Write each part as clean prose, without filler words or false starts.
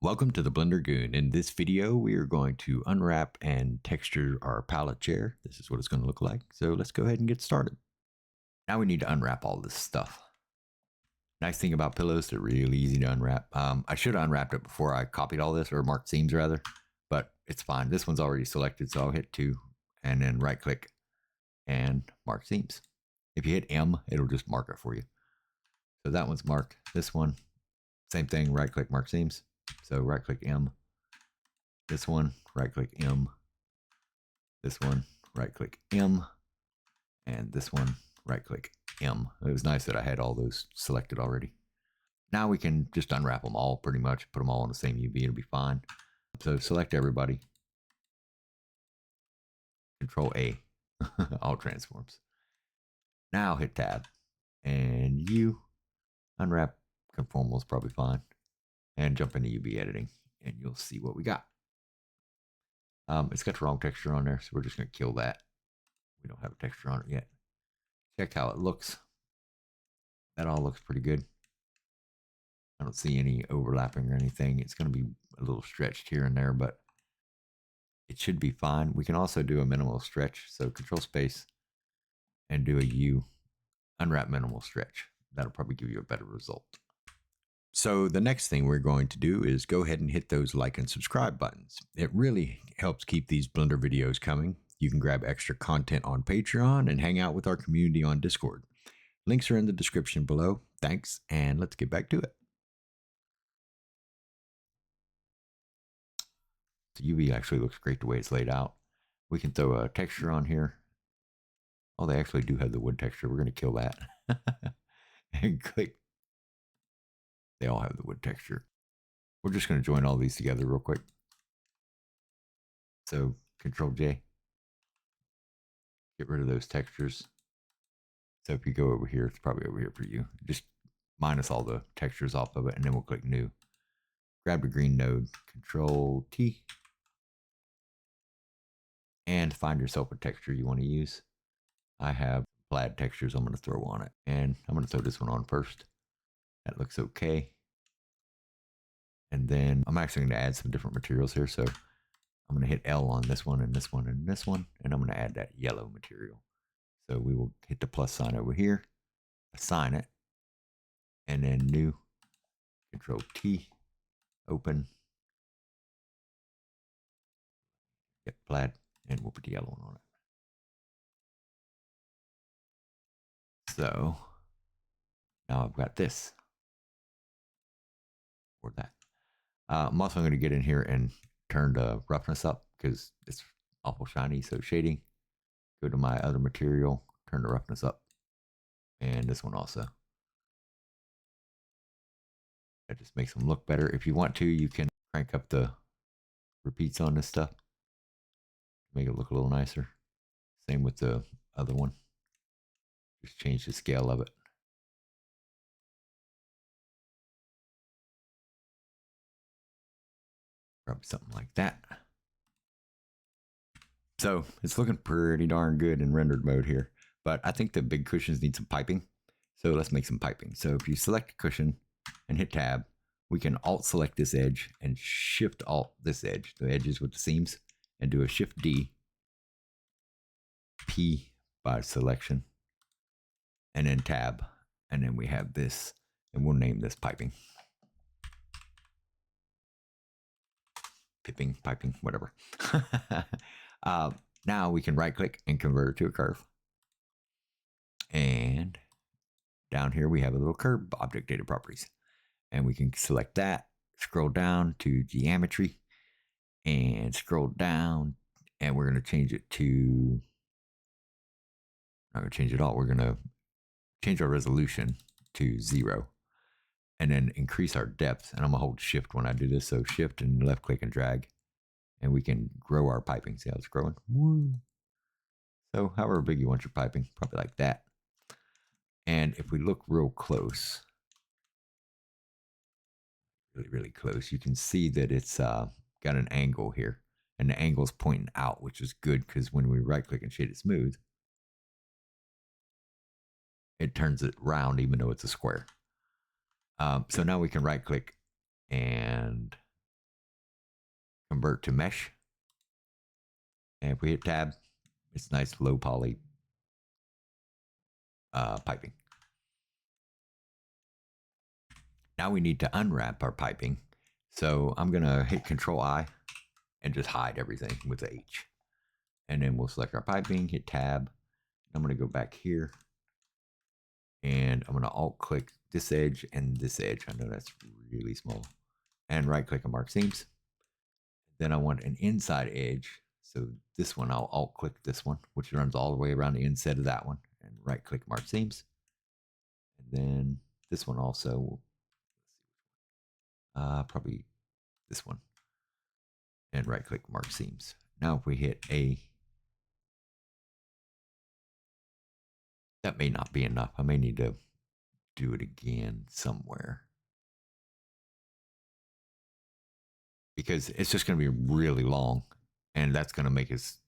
Welcome to the Blender Goon. In this video, we are going to unwrap and texture our pallet chair. This is what it's going to look like. So let's go ahead and get started. Now we need to unwrap all this stuff. Nice thing about pillows, they're really easy to unwrap. I should have unwrapped it before I copied all this, or marked seams rather, but it's fine. This one's already selected, so I'll hit 2 and then right click and mark seams. If you hit M, it'll just mark it for you. So that one's marked. This one, same thing, right click, mark seams. So right click M. This one, right click M. This one, right click M. And this one, right click M. It was nice that I had all those selected already. Now we can just unwrap them all pretty much, put them all on the same UV, it'll be fine. So select everybody. Control A, all transforms. Now hit tab and U, unwrap conformal is probably fine. And jump into UV editing and you'll see what we got. It's got the wrong texture on there, so we're just going to kill that. We don't have a texture on it yet. Check how it looks. That all looks pretty good. I don't see any overlapping or anything. It's going to be a little stretched here and there, but it should be fine. We can also do a minimal stretch. So control space and do a U, unwrap minimal stretch. That'll probably give you a better result. So the next thing we're going to do is go ahead and hit those like and subscribe buttons. It really helps keep these Blender videos coming. You can grab extra content on Patreon and hang out with our community on Discord. Links are in the description below. Thanks, and let's get back to it. The UV actually looks great the way it's laid out. We can throw a texture on here. Oh, they actually do have the wood texture. We're going to kill that. And click. They all have the wood texture. We're just going to join all these together real quick. So Control J. Get rid of those textures. So if you go over here, it's probably over here for you. Just minus all the textures off of it, and then we'll click New. Grab the green node, Control T, and find yourself a texture you want to use. I have plaid textures I'm going to throw on it, and I'm going to throw this one on first. That looks okay. And then I'm actually going to add some different materials here. So I'm going to hit L on this one and this one and this one, and I'm going to add that yellow material. So we will hit the plus sign over here, assign it, and then New, Control T, open, get plaid, and we'll put the yellow one on it. So now I've got this or that. I'm also going to get in here and turn the roughness up because it's awful shiny. So shading, go to my other material, turn the roughness up, and this one also. That just makes them look better. If you want to, you can crank up the repeats on this stuff, make it look a little nicer. Same with the other one. Just change the scale of it. Probably something like that. So it's looking pretty darn good in rendered mode here, but I think the big cushions need some piping. So let's make some piping. So if you select a cushion and hit tab, we can alt select this edge and shift alt this edge, the edges with the seams, and do a shift D, P by selection, and then tab. And then we have this, and we'll name this piping. Piping, whatever. Now we can right click and convert it to a curve. And down here we have a little curve object data properties. And we can select that, scroll down to geometry, and scroll down, and we're going to change it to, not going to change it all, we're going to change our resolution to 0. And then increase our depth. And I'm going to hold shift when I do this. So shift and left click and drag. And we can grow our piping. See how it's growing? Woo. So however big you want your piping, probably like that. And if we look real close, really close, you can see that it's got an angle here. And the angle's pointing out, which is good because when we right click and shade it smooth, it turns it round even though it's a square. So now we can right click and convert to mesh. And if we hit tab, it's nice low poly piping. Now we need to unwrap our piping. So I'm going to hit Control I and just hide everything with the H. And then we'll select our piping, hit tab. I'm going to go back here. And I'm going to alt click this edge and this edge. I know that's really small. And right click on mark seams. Then I want an inside edge. So this one, I'll alt click this one, which runs all the way around the inside of that one. And right click mark seams. And then this one also, probably this one. And right click mark seams. Now if we hit A, that may not be enough. I may need to do it again somewhere. Because it's just going to be really long. And that's going to make us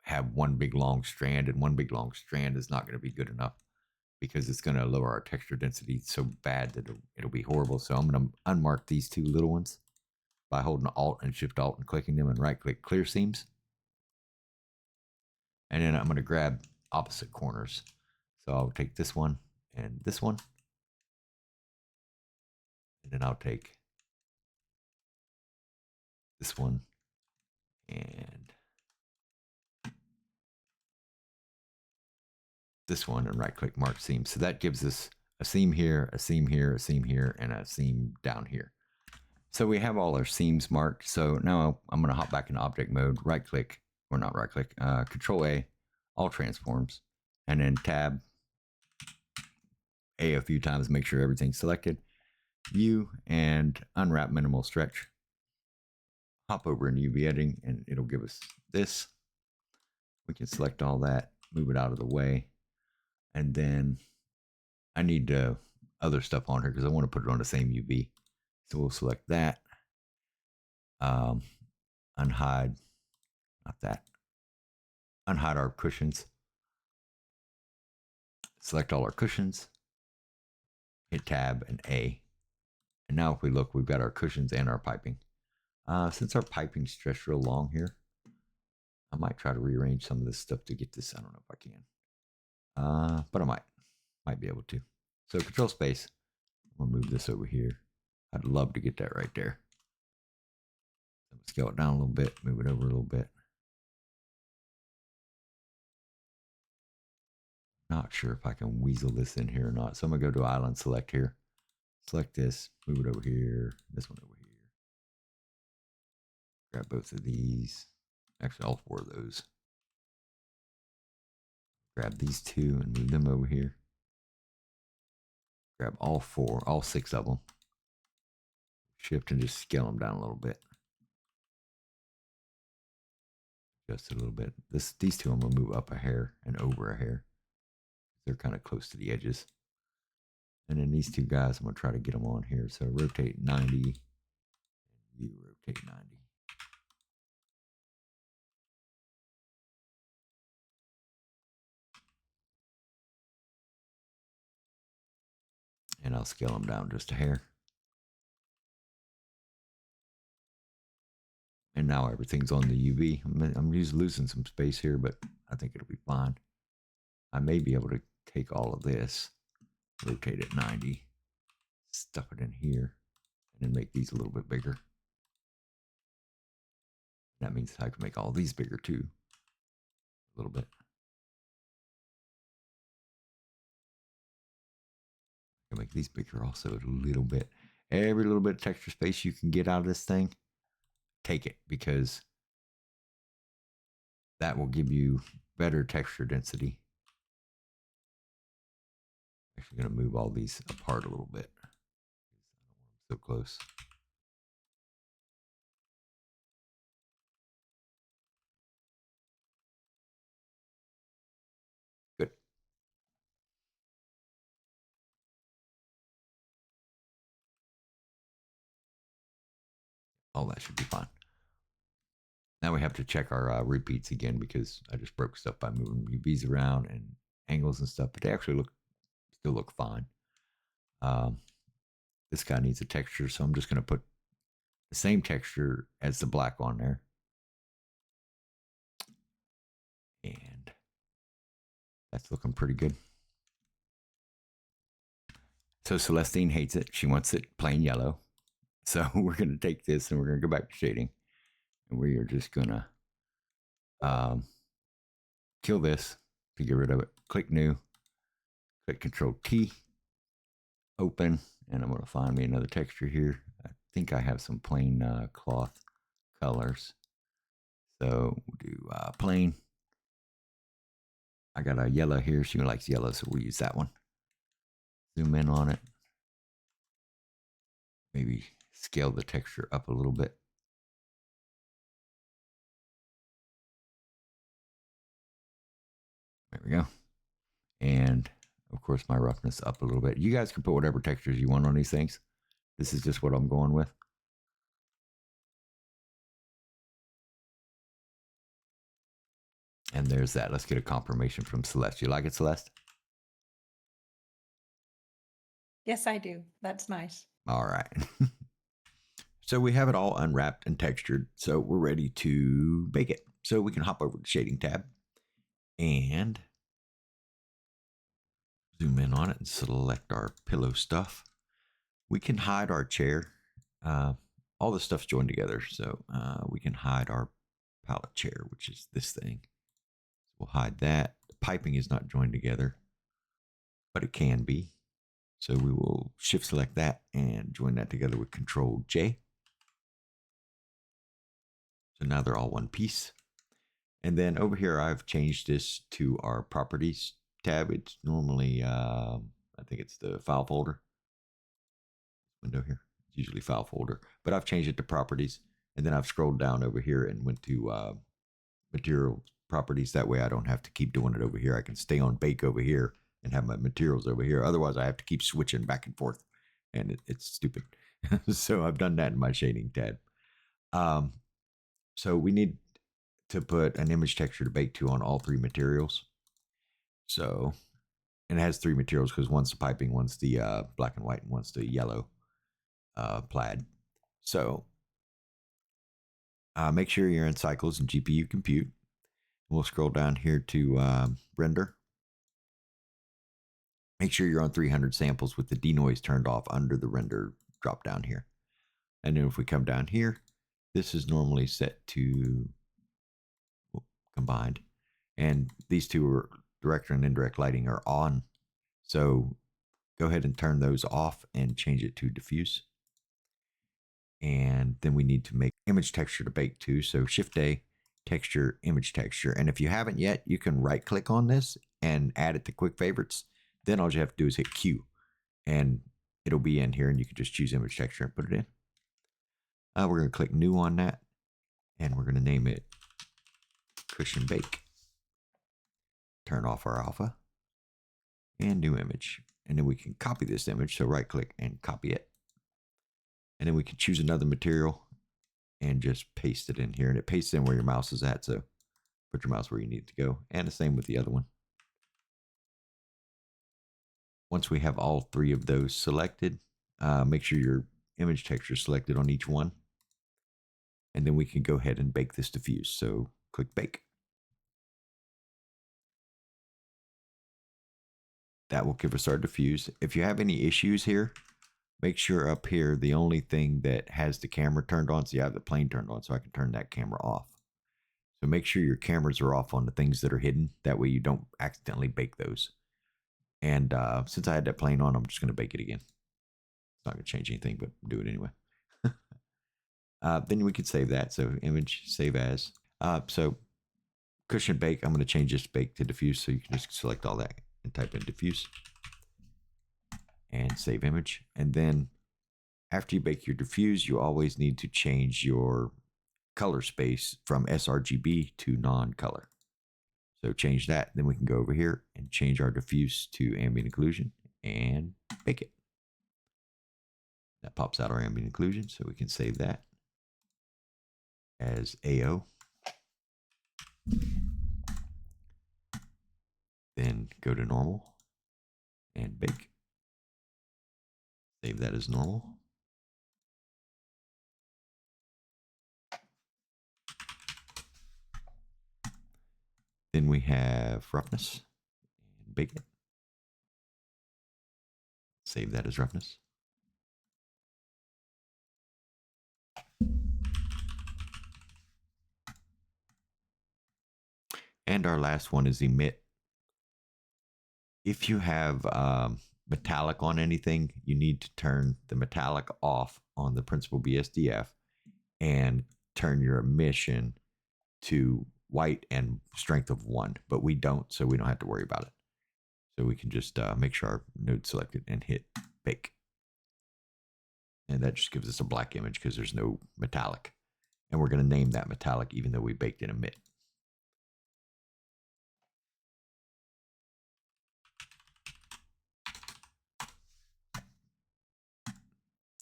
have one big long strand. And one big long strand is not going to be good enough. Because it's going to lower our texture density so bad that it'll be horrible. So I'm going to unmark these two little ones by holding Alt and Shift Alt and clicking them and right click clear seams. And then I'm going to grab opposite corners. So I'll take this one and this one. And then I'll take this one and this one and right click mark seam. So that gives us a seam here, a seam here, a seam here, and a seam down here. So we have all our seams marked. So now I'm going to hop back into object mode, right click, or not right click, Control A, all transforms, and then tab A a few times, make sure everything's selected. U and unwrap minimal stretch. Hop over into UV editing and it'll give us this. We can select all that, move it out of the way. And then I need other stuff on here because I want to put it on the same UV. So we'll select that. Unhide, not that. Unhide our cushions. Select all our cushions. Hit tab and A. And now if we look, we've got our cushions and our piping. Since our piping stretched real long here, I might try to rearrange some of this stuff to get this. I don't know if I can. But I might be able to. So Control Space. I'm gonna move this over here. I'd love to get that right there. Scale it down a little bit, move it over a little bit. Not sure if I can weasel this in here or not. So I'm gonna go to Island Select here. Select this, move it over here, this one over here. Grab both of these. Actually, all four of those. Grab these two and move them over here. Grab all four, all six of them. Shift and just scale them down a little bit. Just a little bit. These two I'm gonna move up a hair and over a hair. They're kind of close to the edges. And then these two guys, I'm gonna try to get them on here. So rotate 90, and you rotate 90. And I'll scale them down just a hair. And now everything's on the UV. I'm just losing some space here, but I think it'll be fine. I may be able to take all of this, rotate it 90, stuff it in here, and then make these a little bit bigger. That means I can make all these bigger too, a little bit. I can make these bigger also a little bit. Every little bit of texture space you can get out of this thing, take it, because that will give you better texture density. Actually going to move all these apart a little bit. I don't want them so close. Good. All that should be fine. Now we have to check our repeats again because I just broke stuff by moving UVs around and angles and stuff, but they actually still look fine. This guy needs a texture, so I'm just going to put the same texture as the black on there. That's looking pretty good. So Celestine hates it. She wants it plain yellow. So we're going to take this and we're going to go back to shading. And we are just going to kill this to get rid of it. Click new, click Control T, open, and I'm going to find me another texture here. I think I have some plain cloth colors. So we'll do plain. I got a yellow here. She likes yellow, so we'll use that one. Zoom in on it. Maybe scale the texture up a little bit. There we go. And of course, my roughness up a little bit. You guys can put whatever textures you want on these things. This is just what I'm going with. And there's that. Let's get a confirmation from Celeste. You like it, Celeste? Yes, I do. That's nice. All right. So we have it all unwrapped and textured. So we're ready to bake it. So we can hop over to the shading tab and zoom in on it and select our pillow stuff. We can hide our chair. All the stuff's joined together. So we can hide our pallet chair, which is this thing. We'll hide that. The piping is not joined together, but it can be. So we will shift select that and join that together with Control J. So now they're all one piece. And then over here, I've changed this to our properties tab. It's normally, I think it's the file folder window here. It's usually file folder, but I've changed it to properties. And then I've scrolled down over here and went to material properties. That way I don't have to keep doing it over here. I can stay on bake over here and have my materials over here. Otherwise I have to keep switching back and forth and it's stupid. So I've done that in my shading tab. So we need to put an image texture to bake to on all three materials. So, and it has three materials because one's the piping, one's the black and white, and one's the yellow plaid. So make sure you're in cycles and GPU compute. We'll scroll down here to render. Make sure you're on 300 samples with the denoise turned off under the render drop down here. And then if we come down here, this is normally set to combined. And these two are direct and indirect lighting are on. So go ahead and turn those off and change it to diffuse. And then we need to make image texture to bake to. So Shift A, texture, image texture. And if you haven't yet, you can right click on this and add it to quick favorites. Then all you have to do is hit Q and it'll be in here and you can just choose image texture and put it in. We're going to click new on that and we're going to name it Cushion Bake. Turn off our alpha and new image. And then we can copy this image. So right click and copy it. And then we can choose another material and just paste it in here. And it pastes in where your mouse is at. So put your mouse where you need it to go. And the same with the other one. Once we have all three of those selected, make sure your image texture is selected on each one. And then we can go ahead and bake this diffuse. So click bake. That will give us our diffuse. If you have any issues here, make sure up here, the only thing that has the camera turned on, so you have the plane turned on, so I can turn that camera off. So make sure your cameras are off on the things that are hidden. That way you don't accidentally bake those. And since I had that plane on, I'm just going to bake it again. It's not going to change anything, but do it anyway. Then we can save that. So image, save as. So cushion bake, I'm going to change this bake to diffuse. So you can just select all that and type in diffuse and save image. And then after you bake your diffuse, you always need to change your color space from sRGB to non-color. So change that. Then we can go over here and change our diffuse to ambient occlusion and bake it. That pops out our ambient occlusion, so we can save that as AO. Then go to normal and bake. Save that as normal. Then we have roughness bake it. Save that as roughness. And our last one is emit. If you have metallic on anything, you need to turn the metallic off on the principal BSDF and turn your emission to white and strength of 1, but we don't, so we don't have to worry about it. So we can just make sure our node's selected and hit bake. And that just gives us a black image because there's no metallic. And we're going to name that metallic even though we baked in emit.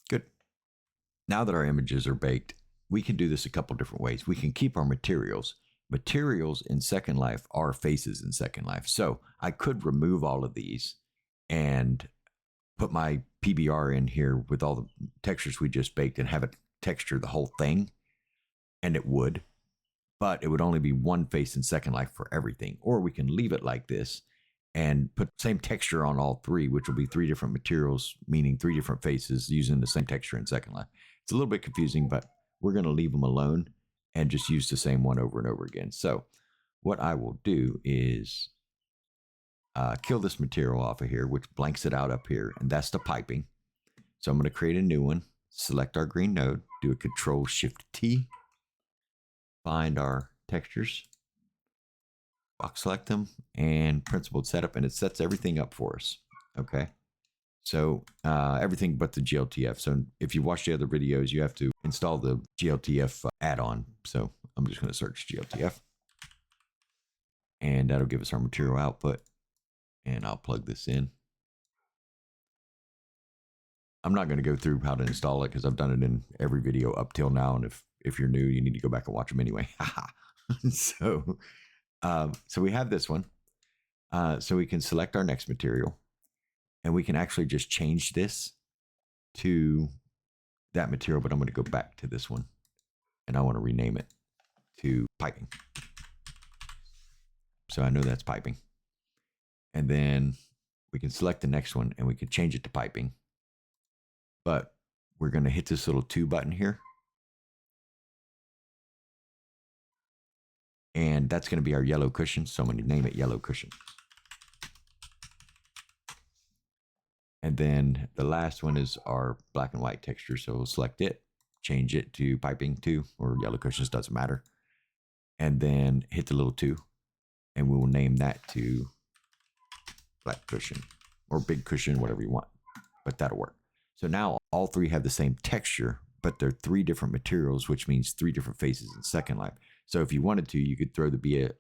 Good. Now that our images are baked, we can do this a couple different ways. We can keep our materials. Materials in Second Life are faces in Second Life. So I could remove all of these and put my PBR in here with all the textures we just baked and have it texture the whole thing. And it would, but it would only be one face in Second Life for everything. Or we can leave it like this and put the same texture on all three, which will be 3 different materials, meaning 3 different faces using the same texture in Second Life. It's a little bit confusing, but we're going to leave them alone and just use the same one over and over again. So what I will do is kill this material off of here, which blanks it out up here, and that's the piping. So I'm going to create a new one, select our green node, do a Control-Shift-T, find our textures, box select them, and principled setup, and it sets everything up for us. Okay. So everything but the GLTF. So if you watch the other videos, you have to install the GLTF add-on. So I'm just going to search GLTF. And that'll give us our material output. And I'll plug this in. I'm not going to go through how to install it because I've done it in every video up till now. And if you're new, you need to go back and watch them anyway. So we have this one. So we can select our next material. And we can actually just change this to that material, but I'm going to go back to this one and I want to rename it to piping. So I know that's piping. And then we can select the next one and we can change it to piping. But we're going to hit this little 2 button here. And that's going to be our yellow cushion. So I'm going to name it yellow cushion. And then the last one is our black and white texture. So we'll select it, change it to piping 2 or yellow cushions, doesn't matter. And then hit the little 2 and we will name that to black cushion or big cushion, whatever you want, but that'll work. So now all 3 have the same texture, but they're 3 different materials, which means 3 different faces in Second Life. So if you wanted to, you could throw the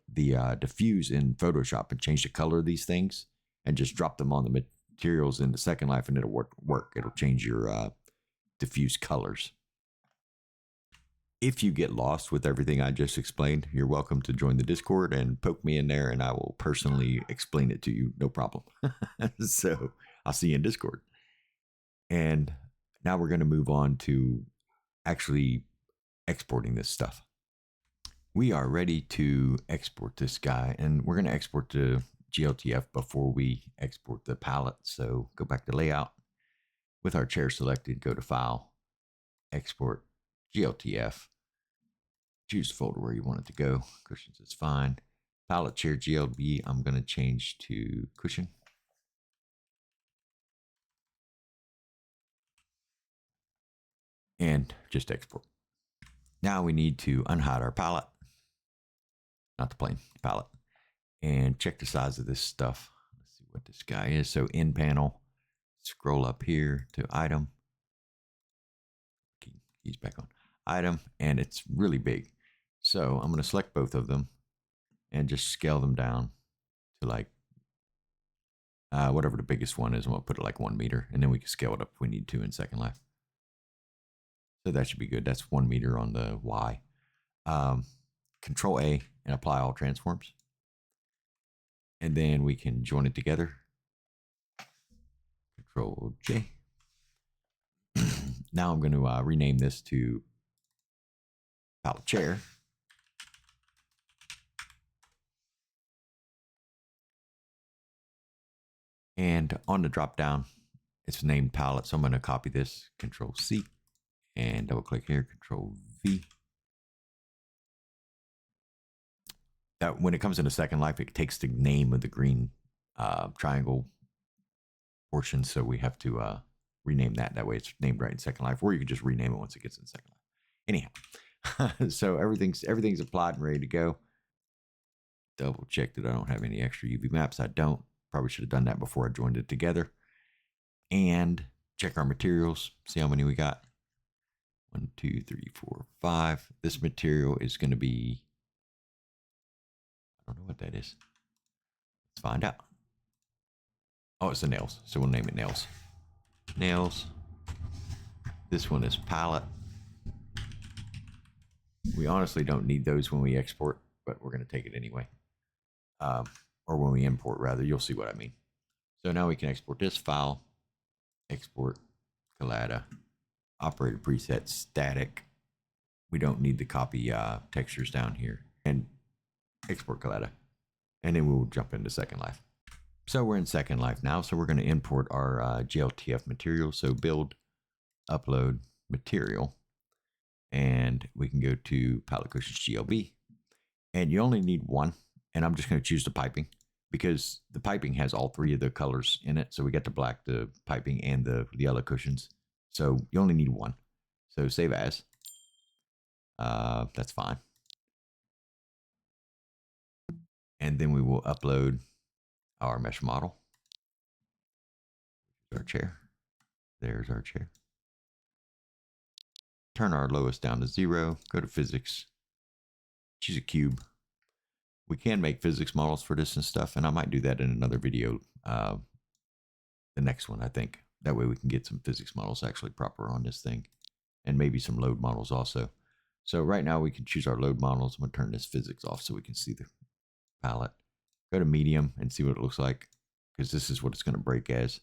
diffuse in Photoshop and change the color of these things and just drop them on the materials in the Second Life and it'll work. It'll change your diffuse colors. If you get lost with everything I just explained, you're welcome to join the Discord and poke me in there and I will personally explain it to you. No problem. So I'll see you in Discord. And now we're going to move on to actually exporting this stuff. We are ready to export this guy, and we're going to export to GLTF before we export the palette. So go back to layout with our chair selected, go to file, export GLTF, choose the folder where you want it to go. Cushions is fine. Pallet chair GLB, I'm going to change to cushion. And just export. Now we need to unhide our palette, not the plane, palette, and check the size of this stuff. Let's see what this guy is. So in panel, scroll up here to item. Keys back on item, and it's really big. So I'm going to select both of them and just scale them down to like whatever the biggest one is. And we'll put it like 1 meter, and then we can scale it up if we need to in Second Life. So that should be good. That's 1 meter on the Y. Control A and apply all transforms. And then we can join it together. Control J. Now I'm going to rename this to Pallet Chair. And on the drop down, it's named palette. So I'm going to copy this, Control C, and double click here, Control V. That when it comes into Second Life, it takes the name of the green triangle portion. So we have to rename that. That way it's named right in Second Life, or you can just rename it once it gets in Second Life. Anyhow, so everything's applied and ready to go. Double check that I don't have any extra UV maps. I don't. Probably should have done that before I joined it together. And check our materials. See how many we got. 1, 2, 3, 4, 5. This material is going to be, I don't know what that is. Let's find out. Oh, it's the nails. So we'll name it nails. Nails. This one is palette. We honestly don't need those when we export, but we're going to take it anyway. Or when we import, rather. You'll see what I mean. So now we can export this file. Export collada. Operator preset static. We don't need the copy textures down here. And export collada. And then we'll jump into Second Life. So we're in Second Life now. So we're going to import our GLTF material. So build, upload, material. And we can go to Pallet Cushions GLB. And you only need one. And I'm just going to choose the piping because the piping has all three of the colors in it. So we got the black, the piping, and the yellow cushions. So you only need one. So save as. That's fine. And then we will upload our mesh model. Our chair. There's our chair. Turn our lowest down to 0. Go to physics. Choose a cube. We can make physics models for this and stuff, and I might do that in another video. The next one, I think. That way we can get some physics models actually proper on this thing, and maybe some load models also. So right now we can choose our load models. I'm going to turn this physics off so we can see the palette. Go to medium and see what it looks like, because this is what it's going to break as.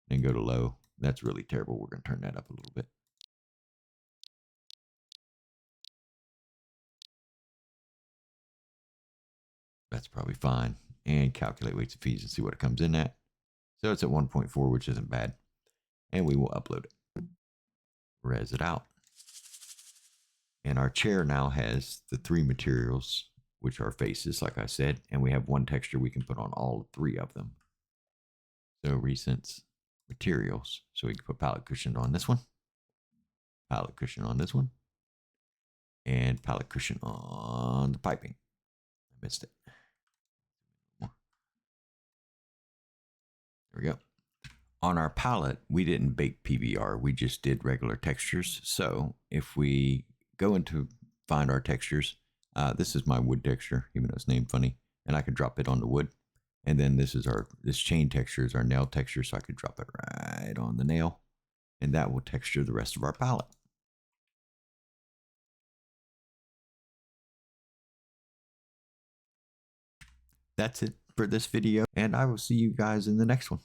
Then go to low. That's really terrible. We're going to turn that up a little bit. That's probably fine. And calculate weights and fees and see what it comes in at. So it's at 1.4, which isn't bad. And we will upload it. Res it out. And our chair now has the 3 materials, which are faces, like I said. And we have one texture we can put on all 3 of them. So recents, materials. So we can put pallet cushion on this one. Pallet cushion on this one. And pallet cushion on the piping. I missed it. There we go. On our palette, we didn't bake PBR. We just did regular textures. So if we go into find our textures, this is my wood texture, even though it's named funny, and I could drop it on the wood. And then this chain texture is our nail texture, so I could drop it right on the nail, and that will texture the rest of our palette. That's it for this video, and I will see you guys in the next one.